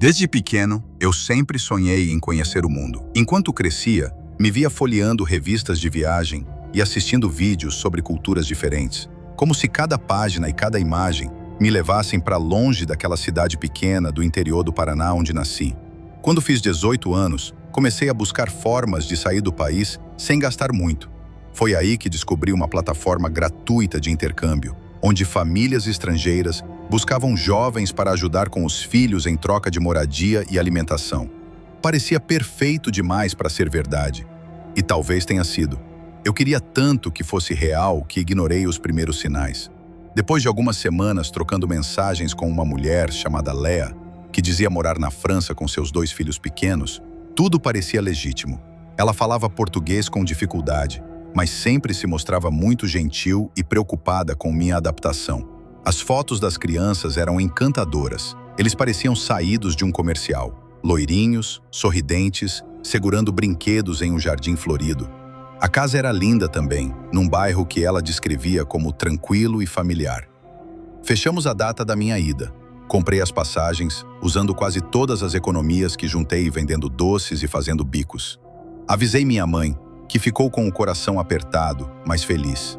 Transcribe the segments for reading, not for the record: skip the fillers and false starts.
Desde pequeno, eu sempre sonhei em conhecer o mundo. Enquanto crescia, me via folheando revistas de viagem e assistindo vídeos sobre culturas diferentes, como se cada página e cada imagem me levassem para longe daquela cidade pequena do interior do Paraná onde nasci. Quando fiz 18 anos, comecei a buscar formas de sair do país sem gastar muito. Foi aí que descobri uma plataforma gratuita de intercâmbio, onde famílias estrangeiras buscavam jovens para ajudar com os filhos em troca de moradia e alimentação. Parecia perfeito demais para ser verdade. E talvez tenha sido. Eu queria tanto que fosse real que ignorei os primeiros sinais. Depois de algumas semanas trocando mensagens com uma mulher chamada Léa, que dizia morar na França com seus 2 filhos pequenos, tudo parecia legítimo. Ela falava português com dificuldade, mas sempre se mostrava muito gentil e preocupada com minha adaptação. As fotos das crianças eram encantadoras. Eles pareciam saídos de um comercial. Loirinhos, sorridentes, segurando brinquedos em um jardim florido. A casa era linda também, num bairro que ela descrevia como tranquilo e familiar. Fechamos a data da minha ida. Comprei as passagens, usando quase todas as economias que juntei vendendo doces e fazendo bicos. Avisei minha mãe, que ficou com o coração apertado, mas feliz.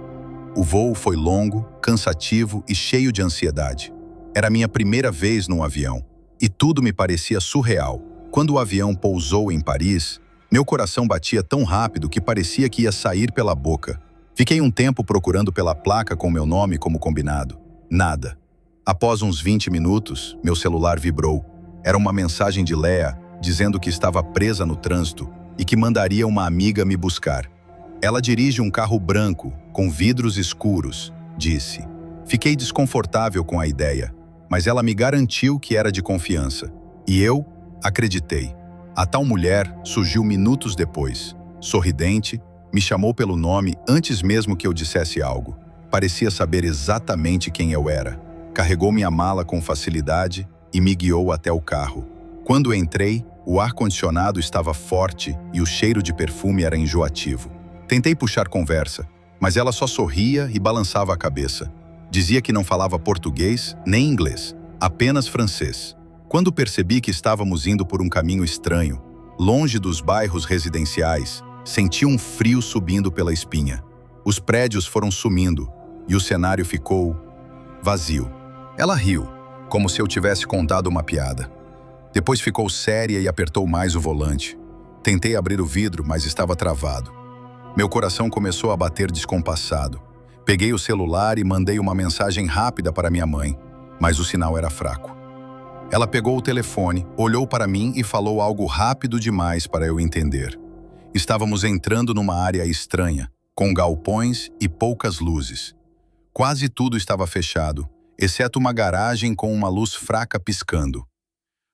O voo foi longo, cansativo e cheio de ansiedade. Era minha primeira vez num avião, e tudo me parecia surreal. Quando o avião pousou em Paris, meu coração batia tão rápido que parecia que ia sair pela boca. Fiquei um tempo procurando pela placa com meu nome como combinado. Nada. Após uns 20 minutos, meu celular vibrou. Era uma mensagem de Léa, dizendo que estava presa no trânsito e que mandaria uma amiga me buscar. Ela dirige um carro branco, com vidros escuros, disse. Fiquei desconfortável com a ideia, mas ela me garantiu que era de confiança. E eu acreditei. A tal mulher surgiu minutos depois. Sorridente, me chamou pelo nome antes mesmo que eu dissesse algo. Parecia saber exatamente quem eu era. Carregou minha mala com facilidade e me guiou até o carro. Quando entrei, o ar-condicionado estava forte e o cheiro de perfume era enjoativo. Tentei puxar conversa, mas ela só sorria e balançava a cabeça. Dizia que não falava português nem inglês, apenas francês. Quando percebi que estávamos indo por um caminho estranho, longe dos bairros residenciais, senti um frio subindo pela espinha. Os prédios foram sumindo e o cenário ficou vazio. Ela riu, como se eu tivesse contado uma piada. Depois ficou séria e apertou mais o volante. Tentei abrir o vidro, mas estava travado. Meu coração começou a bater descompassado. Peguei o celular e mandei uma mensagem rápida para minha mãe, mas o sinal era fraco. Ela pegou o telefone, olhou para mim e falou algo rápido demais para eu entender. Estávamos entrando numa área estranha, com galpões e poucas luzes. Quase tudo estava fechado, exceto uma garagem com uma luz fraca piscando.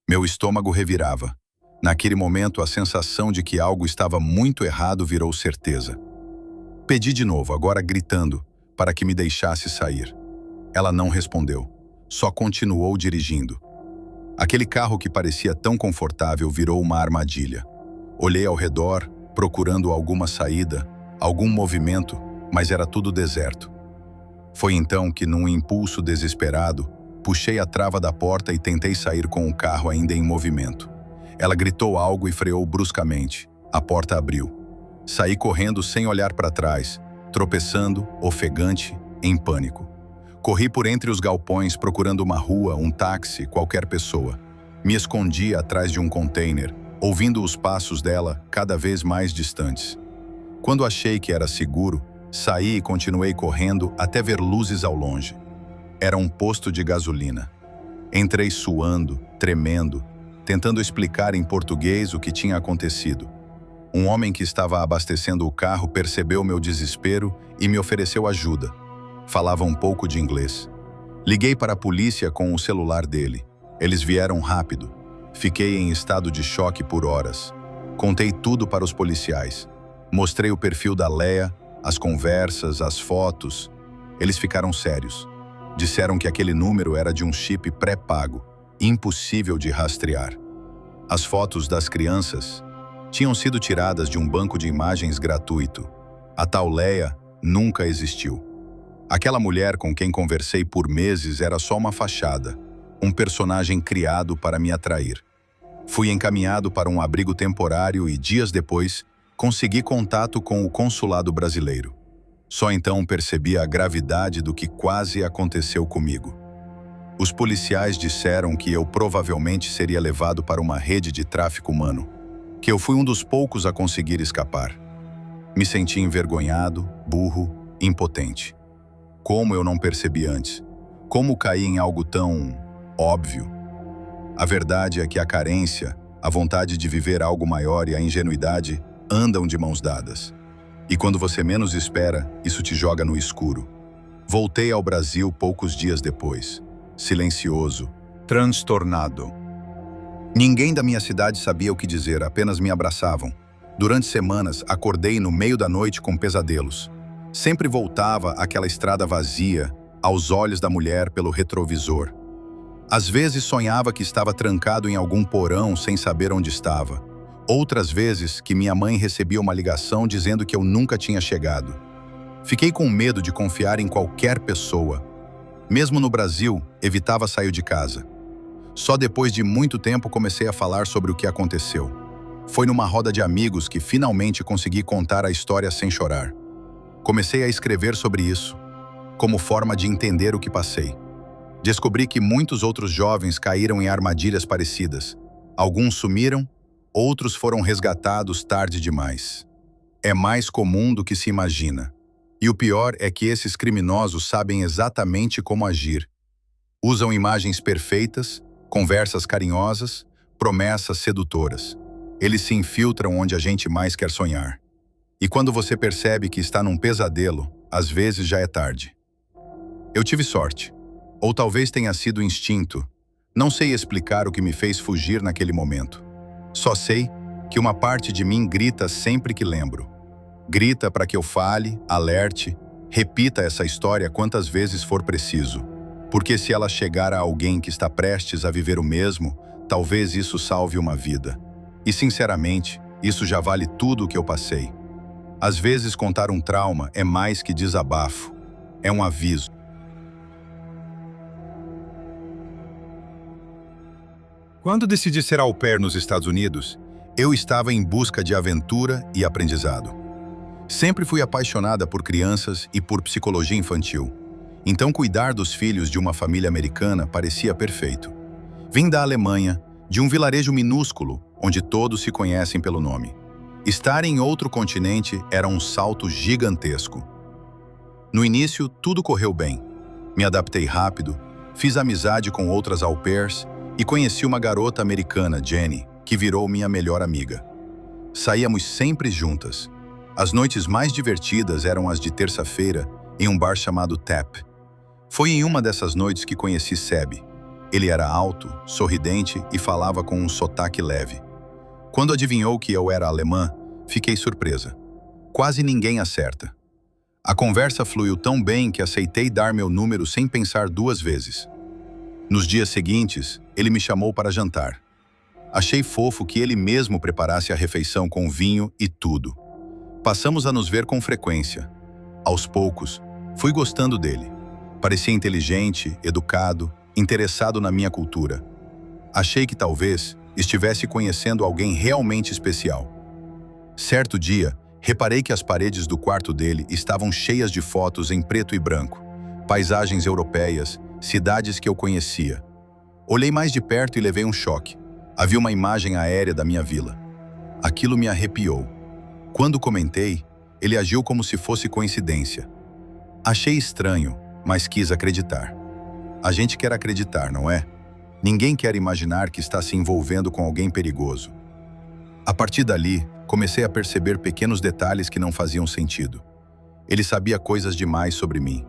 Meu estômago revirava. Naquele momento, a sensação de que algo estava muito errado virou certeza. Pedi de novo, agora gritando, para que me deixasse sair. Ela não respondeu, só continuou dirigindo. Aquele carro que parecia tão confortável virou uma armadilha. Olhei ao redor, procurando alguma saída, algum movimento, mas era tudo deserto. Foi então que, num impulso desesperado, puxei a trava da porta e tentei sair com o carro ainda em movimento. Ela gritou algo e freou bruscamente. A porta abriu. Saí correndo sem olhar para trás, tropeçando, ofegante, em pânico. Corri por entre os galpões procurando uma rua, um táxi, qualquer pessoa. Me escondi atrás de um container, ouvindo os passos dela cada vez mais distantes. Quando achei que era seguro, saí e continuei correndo até ver luzes ao longe. Era um posto de gasolina. Entrei suando, tremendo, tentando explicar em português o que tinha acontecido. Um homem que estava abastecendo o carro percebeu meu desespero e me ofereceu ajuda. Falava um pouco de inglês. Liguei para a polícia com o celular dele. Eles vieram rápido. Fiquei em estado de choque por horas. Contei tudo para os policiais. Mostrei o perfil da Léa, as conversas, as fotos. Eles ficaram sérios. Disseram que aquele número era de um chip pré-pago, impossível de rastrear. As fotos das crianças tinham sido tiradas de um banco de imagens gratuito. A tal Léa nunca existiu. Aquela mulher com quem conversei por meses era só uma fachada, um personagem criado para me atrair. Fui encaminhado para um abrigo temporário e, dias depois, consegui contato com o consulado brasileiro. Só então percebi a gravidade do que quase aconteceu comigo. Os policiais disseram que eu provavelmente seria levado para uma rede de tráfico humano, que eu fui um dos poucos a conseguir escapar. Me senti envergonhado, burro, impotente. Como eu não percebi antes? Como caí em algo tão óbvio? A verdade é que a carência, a vontade de viver algo maior e a ingenuidade andam de mãos dadas. E quando você menos espera, isso te joga no escuro. Voltei ao Brasil poucos dias depois, silencioso, transtornado. Ninguém da minha cidade sabia o que dizer, apenas me abraçavam. Durante semanas, acordei no meio da noite com pesadelos. Sempre voltava àquela estrada vazia, aos olhos da mulher pelo retrovisor. Às vezes sonhava que estava trancado em algum porão sem saber onde estava. Outras vezes que minha mãe recebia uma ligação dizendo que eu nunca tinha chegado. Fiquei com medo de confiar em qualquer pessoa. Mesmo no Brasil, evitava sair de casa. Só depois de muito tempo comecei a falar sobre o que aconteceu. Foi numa roda de amigos que finalmente consegui contar a história sem chorar. Comecei a escrever sobre isso, como forma de entender o que passei. Descobri que muitos outros jovens caíram em armadilhas parecidas. Alguns sumiram, outros foram resgatados tarde demais. É mais comum do que se imagina. E o pior é que esses criminosos sabem exatamente como agir. Usam imagens perfeitas, conversas carinhosas, promessas sedutoras. Eles se infiltram onde a gente mais quer sonhar. E quando você percebe que está num pesadelo, às vezes já é tarde. Eu tive sorte. Ou talvez tenha sido instinto. Não sei explicar o que me fez fugir naquele momento. Só sei que uma parte de mim grita sempre que lembro. Grita para que eu fale, alerte, repita essa história quantas vezes for preciso. Porque se ela chegar a alguém que está prestes a viver o mesmo, talvez isso salve uma vida. E sinceramente, isso já vale tudo o que eu passei. Às vezes contar um trauma é mais que desabafo. É um aviso. Quando decidi ser au pair nos Estados Unidos, eu estava em busca de aventura e aprendizado. Sempre fui apaixonada por crianças e por psicologia infantil. Então cuidar dos filhos de uma família americana parecia perfeito. Vim da Alemanha, de um vilarejo minúsculo, onde todos se conhecem pelo nome. Estar em outro continente era um salto gigantesco. No início, tudo correu bem. Me adaptei rápido, fiz amizade com outras au pairs e conheci uma garota americana, Jenny, que virou minha melhor amiga. Saíamos sempre juntas. As noites mais divertidas eram as de terça-feira, em um bar chamado Tap. Foi em uma dessas noites que conheci Seb. Ele era alto, sorridente e falava com um sotaque leve. Quando adivinhou que eu era alemã, fiquei surpresa. Quase ninguém acerta. A conversa fluiu tão bem que aceitei dar meu número sem pensar duas vezes. Nos dias seguintes, ele me chamou para jantar. Achei fofo que ele mesmo preparasse a refeição com vinho e tudo. Passamos a nos ver com frequência. Aos poucos, fui gostando dele. Parecia inteligente, educado, interessado na minha cultura. Achei que talvez estivesse conhecendo alguém realmente especial. Certo dia, reparei que as paredes do quarto dele estavam cheias de fotos em preto e branco, paisagens europeias, cidades que eu conhecia. Olhei mais de perto e levei um choque. Havia uma imagem aérea da minha vila. Aquilo me arrepiou. Quando comentei, ele agiu como se fosse coincidência. Achei estranho, mas quis acreditar. A gente quer acreditar, não é? Ninguém quer imaginar que está se envolvendo com alguém perigoso. A partir dali, comecei a perceber pequenos detalhes que não faziam sentido. Ele sabia coisas demais sobre mim.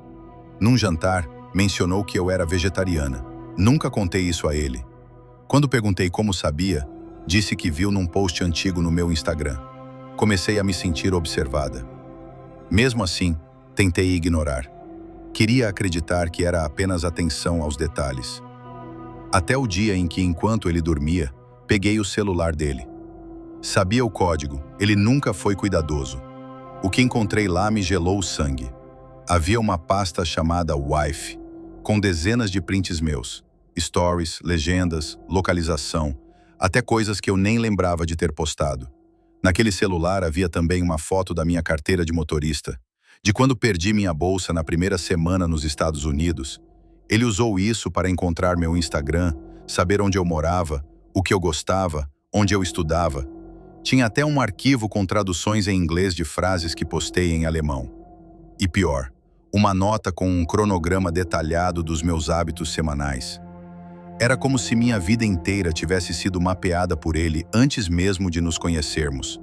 Num jantar, mencionou que eu era vegetariana. Nunca contei isso a ele. Quando perguntei como sabia, disse que viu num post antigo no meu Instagram. Comecei a me sentir observada. Mesmo assim, tentei ignorar. Queria acreditar que era apenas atenção aos detalhes. Até o dia em que, enquanto ele dormia, peguei o celular dele. Sabia o código, ele nunca foi cuidadoso. O que encontrei lá me gelou o sangue. Havia uma pasta chamada Wife, com dezenas de prints meus. Stories, legendas, localização. até coisas que eu nem lembrava de ter postado. Naquele celular havia também uma foto da minha carteira de motorista, de quando perdi minha bolsa na primeira semana nos Estados Unidos. Ele usou isso para encontrar meu Instagram, saber onde eu morava, o que eu gostava, onde eu estudava. Tinha até um arquivo com traduções em inglês de frases que postei em alemão. E pior, uma nota com um cronograma detalhado dos meus hábitos semanais. Era como se minha vida inteira tivesse sido mapeada por ele antes mesmo de nos conhecermos.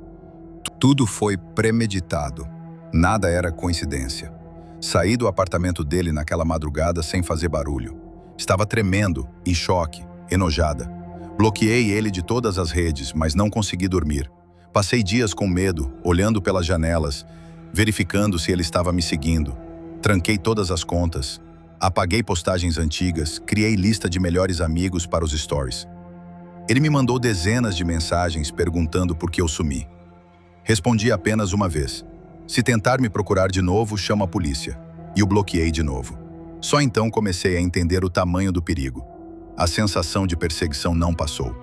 Tudo foi premeditado. Nada era coincidência. Saí do apartamento dele naquela madrugada sem fazer barulho. Estava tremendo, em choque, enojada. Bloqueei ele de todas as redes, mas não consegui dormir. Passei dias com medo, olhando pelas janelas, verificando se ele estava me seguindo. Tranquei todas as contas. Apaguei postagens antigas, criei lista de melhores amigos para os stories. Ele me mandou dezenas de mensagens perguntando por que eu sumi. Respondi apenas uma vez. Se tentar me procurar de novo, chama a polícia. E o bloqueei de novo. Só então comecei a entender o tamanho do perigo. A sensação de perseguição não passou.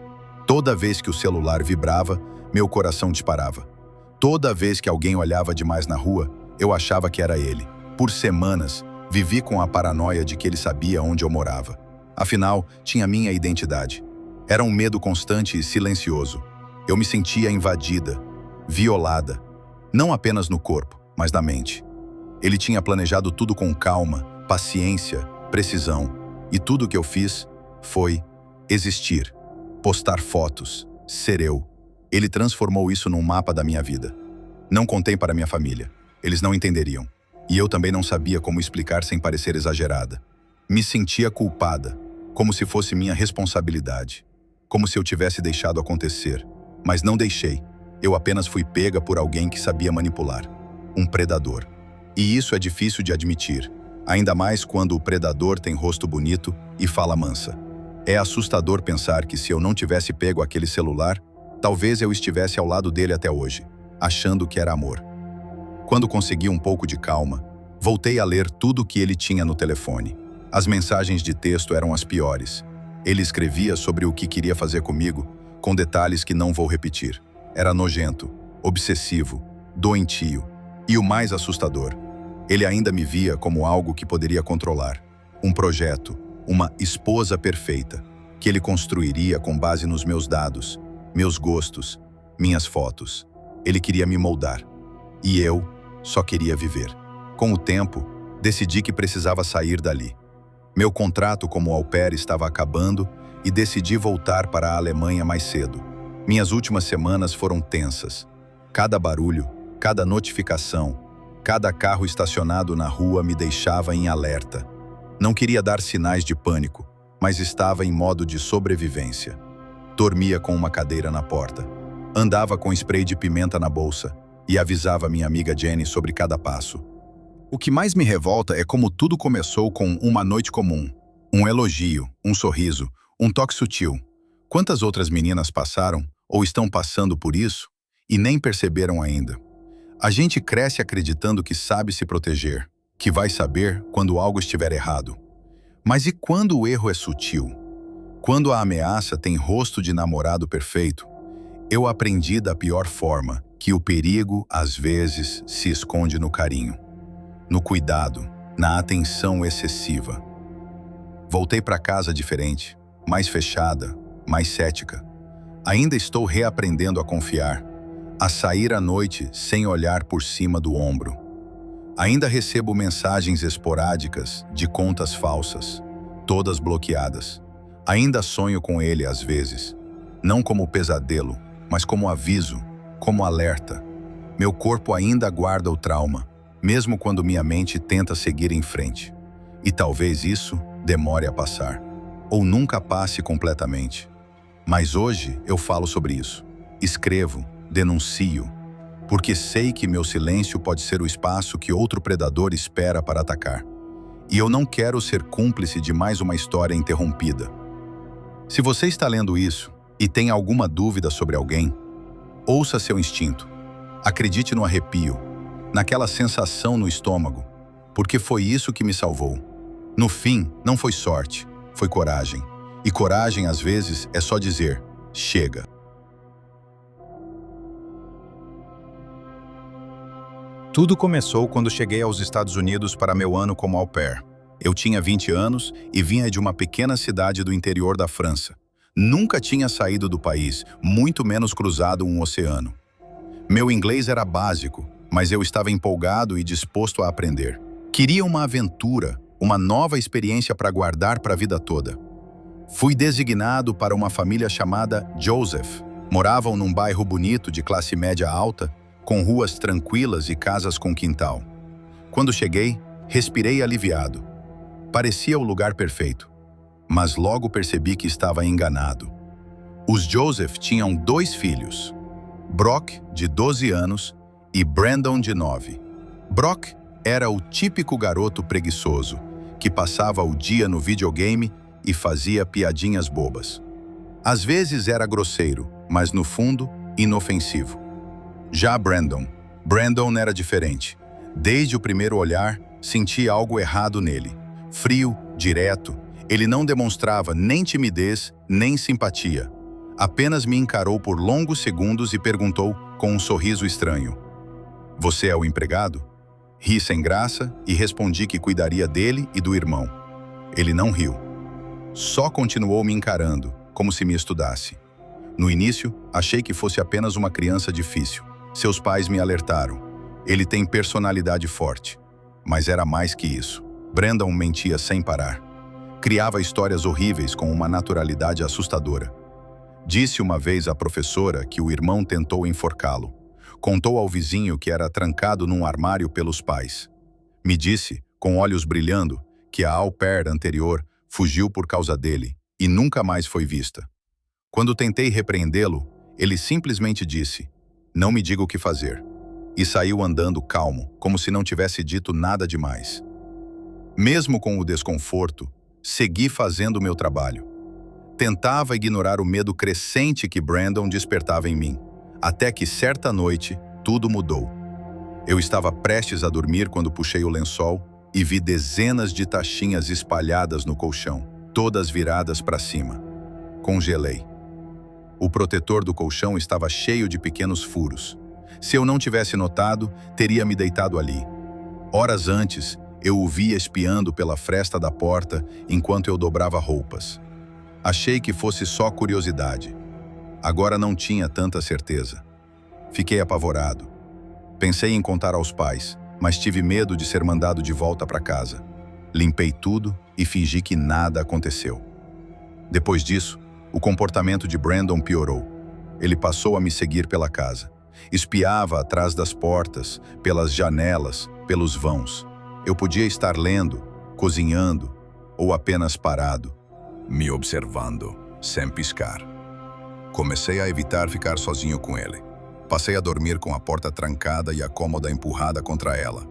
Toda vez que o celular vibrava, meu coração disparava. Toda vez que alguém olhava demais na rua, eu achava que era ele. Por semanas, vivi com a paranoia de que ele sabia onde eu morava. Afinal, tinha minha identidade. Era um medo constante e silencioso. Eu me sentia invadida, violada. Não apenas no corpo, mas na mente. Ele tinha planejado tudo com calma, paciência, precisão. E tudo o que eu fiz foi existir, postar fotos, ser eu. Ele transformou isso num mapa da minha vida. Não contei para minha família. Eles não entenderiam. E eu também não sabia como explicar sem parecer exagerada. Me sentia culpada, como se fosse minha responsabilidade. Como se eu tivesse deixado acontecer. Mas não deixei. Eu apenas fui pega por alguém que sabia manipular. Um predador. E isso é difícil de admitir. Ainda mais quando o predador tem rosto bonito e fala mansa. É assustador pensar que se eu não tivesse pego aquele celular, talvez eu estivesse ao lado dele até hoje, achando que era amor. Quando consegui um pouco de calma, voltei a ler tudo o que ele tinha no telefone. As mensagens de texto eram as piores. Ele escrevia sobre o que queria fazer comigo, com detalhes que não vou repetir. Era nojento, obsessivo, doentio. E o mais assustador, ele ainda me via como algo que poderia controlar. Um projeto, uma esposa perfeita, que ele construiria com base nos meus dados, meus gostos, minhas fotos. Ele queria me moldar. E eu só queria viver. Com o tempo, decidi que precisava sair dali. Meu contrato como au pair estava acabando e decidi voltar para a Alemanha mais cedo. Minhas últimas semanas foram tensas. Cada barulho, cada notificação, cada carro estacionado na rua me deixava em alerta. Não queria dar sinais de pânico, mas estava em modo de sobrevivência. Dormia com uma cadeira na porta. Andava com spray de pimenta na bolsa e avisava minha amiga Jenny sobre cada passo. O que mais me revolta é como tudo começou com uma noite comum. Um elogio, um sorriso, um toque sutil. Quantas outras meninas passaram ou estão passando por isso e nem perceberam ainda? A gente cresce acreditando que sabe se proteger, que vai saber quando algo estiver errado. Mas e quando o erro é sutil? Quando a ameaça tem rosto de namorado perfeito? Eu aprendi da pior forma que o perigo, às vezes, se esconde no carinho, no cuidado, na atenção excessiva. Voltei para casa diferente, mais fechada, mais cética. Ainda estou reaprendendo a confiar, a sair à noite sem olhar por cima do ombro. Ainda recebo mensagens esporádicas de contas falsas, todas bloqueadas. Ainda sonho com ele às vezes, não como pesadelo, mas como aviso, como alerta. Meu corpo ainda guarda o trauma, mesmo quando minha mente tenta seguir em frente. E talvez isso demore a passar, ou nunca passe completamente. Mas hoje eu falo sobre isso. Escrevo, denuncio, porque sei que meu silêncio pode ser o espaço que outro predador espera para atacar. E eu não quero ser cúmplice de mais uma história interrompida. Se você está lendo isso e tem alguma dúvida sobre alguém, ouça seu instinto. Acredite no arrepio, naquela sensação no estômago, porque foi isso que me salvou. No fim, não foi sorte, foi coragem. E coragem, às vezes, é só dizer: chega. Tudo começou quando cheguei aos Estados Unidos para meu ano como au pair. Eu tinha 20 anos e vinha de uma pequena cidade do interior da França. Nunca tinha saído do país, muito menos cruzado um oceano. Meu inglês era básico, mas eu estava empolgado e disposto a aprender. Queria uma aventura, uma nova experiência para guardar para a vida toda. Fui designado para uma família chamada Joseph. Moravam num bairro bonito de classe média alta, com ruas tranquilas e casas com quintal. Quando cheguei, respirei aliviado. Parecia o lugar perfeito, mas logo percebi que estava enganado. Os Joseph tinham 2 filhos, Brock, de 12 anos, e Brandon, de 9. Brock era o típico garoto preguiçoso, que passava o dia no videogame e fazia piadinhas bobas. Às vezes era grosseiro, mas no fundo, inofensivo. Já Brandon era diferente. Desde o primeiro olhar, senti algo errado nele. Frio, direto, ele não demonstrava nem timidez, nem simpatia. Apenas me encarou por longos segundos e perguntou com um sorriso estranho: "Você é o empregado?" Ri sem graça e respondi que cuidaria dele e do irmão. Ele não riu. Só continuou me encarando, como se me estudasse. No início, achei que fosse apenas uma criança difícil. Seus pais me alertaram. Ele tem personalidade forte. Mas era mais que isso. Brandon mentia sem parar. Criava histórias horríveis com uma naturalidade assustadora. Disse uma vez à professora que o irmão tentou enforcá-lo. Contou ao vizinho que era trancado num armário pelos pais. Me disse, com olhos brilhando, que a au pair anterior fugiu por causa dele e nunca mais foi vista. Quando tentei repreendê-lo, ele simplesmente disse: "Não me diga o que fazer", e saiu andando calmo, como se não tivesse dito nada demais. Mesmo com o desconforto, segui fazendo o meu trabalho. Tentava ignorar o medo crescente que Brandon despertava em mim, até que certa noite, tudo mudou. Eu estava prestes a dormir quando puxei o lençol e vi dezenas de taxinhas espalhadas no colchão, todas viradas para cima. Congelei. O protetor do colchão estava cheio de pequenos furos. Se eu não tivesse notado, teria me deitado ali. Horas antes, eu o via espiando pela fresta da porta enquanto eu dobrava roupas. Achei que fosse só curiosidade. Agora não tinha tanta certeza. Fiquei apavorado. Pensei em contar aos pais, mas tive medo de ser mandado de volta para casa. Limpei tudo e fingi que nada aconteceu. Depois disso, o comportamento de Brandon piorou. Ele passou a me seguir pela casa. Espiava atrás das portas, pelas janelas, pelos vãos. Eu podia estar lendo, cozinhando ou apenas parado, me observando, sem piscar. Comecei a evitar ficar sozinho com ele. Passei a dormir com a porta trancada e a cômoda empurrada contra ela.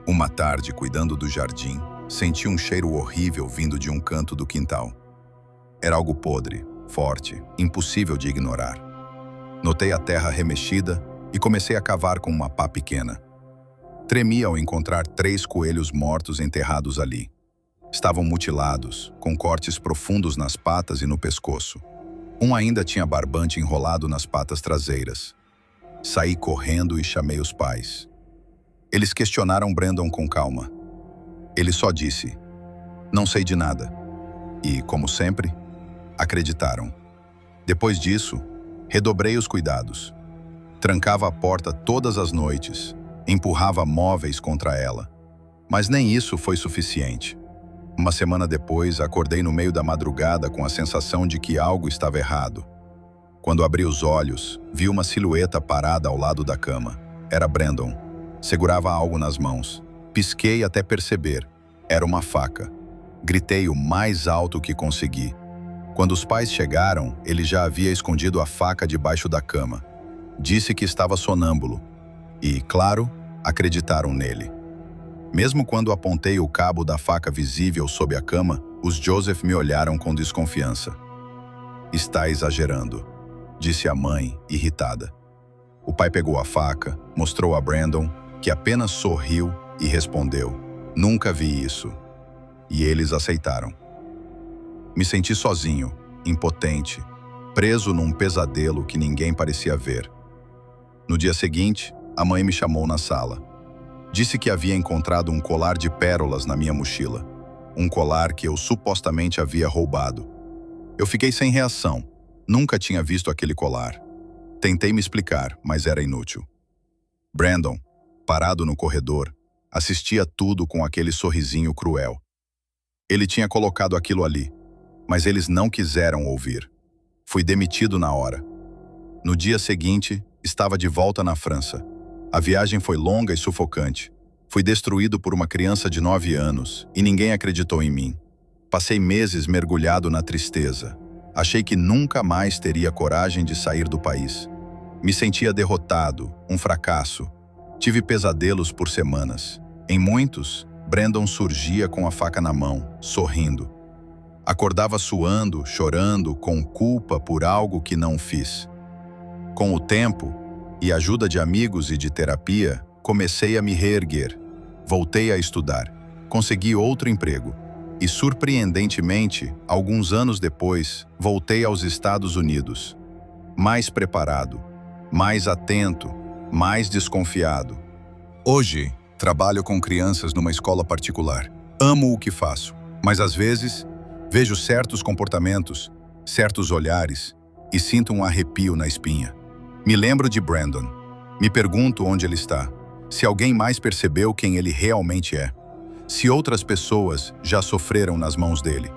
Uma tarde, cuidando do jardim, senti um cheiro horrível vindo de um canto do quintal. Era algo podre, forte, impossível de ignorar. Notei a terra remexida e comecei a cavar com uma pá pequena. Tremi ao encontrar 3 coelhos mortos enterrados ali. Estavam mutilados, com cortes profundos nas patas e no pescoço. Um ainda tinha barbante enrolado nas patas traseiras. Saí correndo e chamei os pais. Eles questionaram Brandon com calma. Ele só disse: "Não sei de nada." E, como sempre, acreditaram. Depois disso, redobrei os cuidados. Trancava a porta todas as noites, empurrava móveis contra ela. Mas nem isso foi suficiente. Uma semana depois, acordei no meio da madrugada com a sensação de que algo estava errado. Quando abri os olhos, vi uma silhueta parada ao lado da cama. Era Brandon. Segurava algo nas mãos. Pisquei até perceber. Era uma faca. Gritei o mais alto que consegui. Quando os pais chegaram, ele já havia escondido a faca debaixo da cama. Disse que estava sonâmbulo. E, claro, acreditaram nele. Mesmo quando apontei o cabo da faca visível sob a cama, os Joseph me olharam com desconfiança. "Está exagerando", disse a mãe, irritada. O pai pegou a faca, mostrou a Brandon, que apenas sorriu e respondeu: "Nunca vi isso." E eles aceitaram. Me senti sozinho, impotente, preso num pesadelo que ninguém parecia ver. No dia seguinte, a mãe me chamou na sala. Disse que havia encontrado um colar de pérolas na minha mochila. Um colar que eu supostamente havia roubado. Eu fiquei sem reação. Nunca tinha visto aquele colar. Tentei me explicar, mas era inútil. Brandon, parado no corredor, assistia tudo com aquele sorrisinho cruel. Ele tinha colocado aquilo ali, mas eles não quiseram ouvir. Fui demitido na hora. No dia seguinte, estava de volta na França. A viagem foi longa e sufocante. Fui destruído por uma criança de 9 anos e ninguém acreditou em mim. Passei meses mergulhado na tristeza. Achei que nunca mais teria coragem de sair do país. Me sentia derrotado, um fracasso. Tive pesadelos por semanas. Em muitos, Brandon surgia com a faca na mão, sorrindo. Acordava suando, chorando, com culpa por algo que não fiz. Com o tempo, e ajuda de amigos e de terapia, comecei a me reerguer. Voltei a estudar. Consegui outro emprego. E, surpreendentemente, alguns anos depois, voltei aos Estados Unidos. Mais preparado, mais atento, mais desconfiado. Hoje, trabalho com crianças numa escola particular. Amo o que faço, mas às vezes vejo certos comportamentos, certos olhares e sinto um arrepio na espinha. Me lembro de Brandon. Me pergunto onde ele está. Se alguém mais percebeu quem ele realmente é. Se outras pessoas já sofreram nas mãos dele.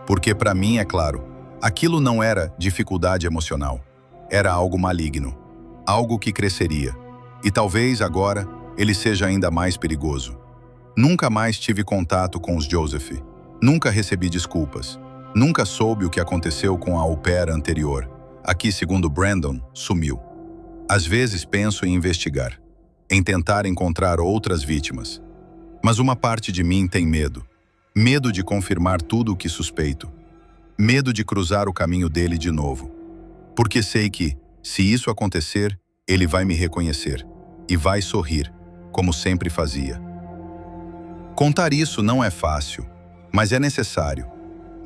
Porque para mim, é claro, aquilo não era dificuldade emocional. Era algo maligno. Algo que cresceria. E talvez agora ele seja ainda mais perigoso. Nunca mais tive contato com os Joseph. Nunca recebi desculpas. Nunca soube o que aconteceu com a au pair anterior. Aqui, segundo Brandon, sumiu. Às vezes penso em investigar. Em tentar encontrar outras vítimas. Mas uma parte de mim tem medo. Medo de confirmar tudo o que suspeito. Medo de cruzar o caminho dele de novo. Porque sei que, se isso acontecer, ele vai me reconhecer. E vai sorrir, como sempre fazia. Contar isso não é fácil, mas é necessário.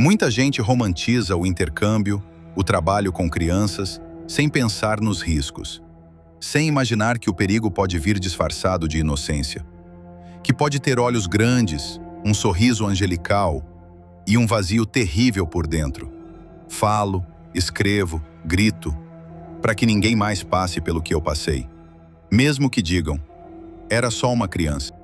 Muita gente romantiza o intercâmbio, o trabalho com crianças, sem pensar nos riscos. Sem imaginar que o perigo pode vir disfarçado de inocência. Que pode ter olhos grandes, um sorriso angelical e um vazio terrível por dentro. Falo, escrevo, grito, para que ninguém mais passe pelo que eu passei. Mesmo que digam, era só uma criança.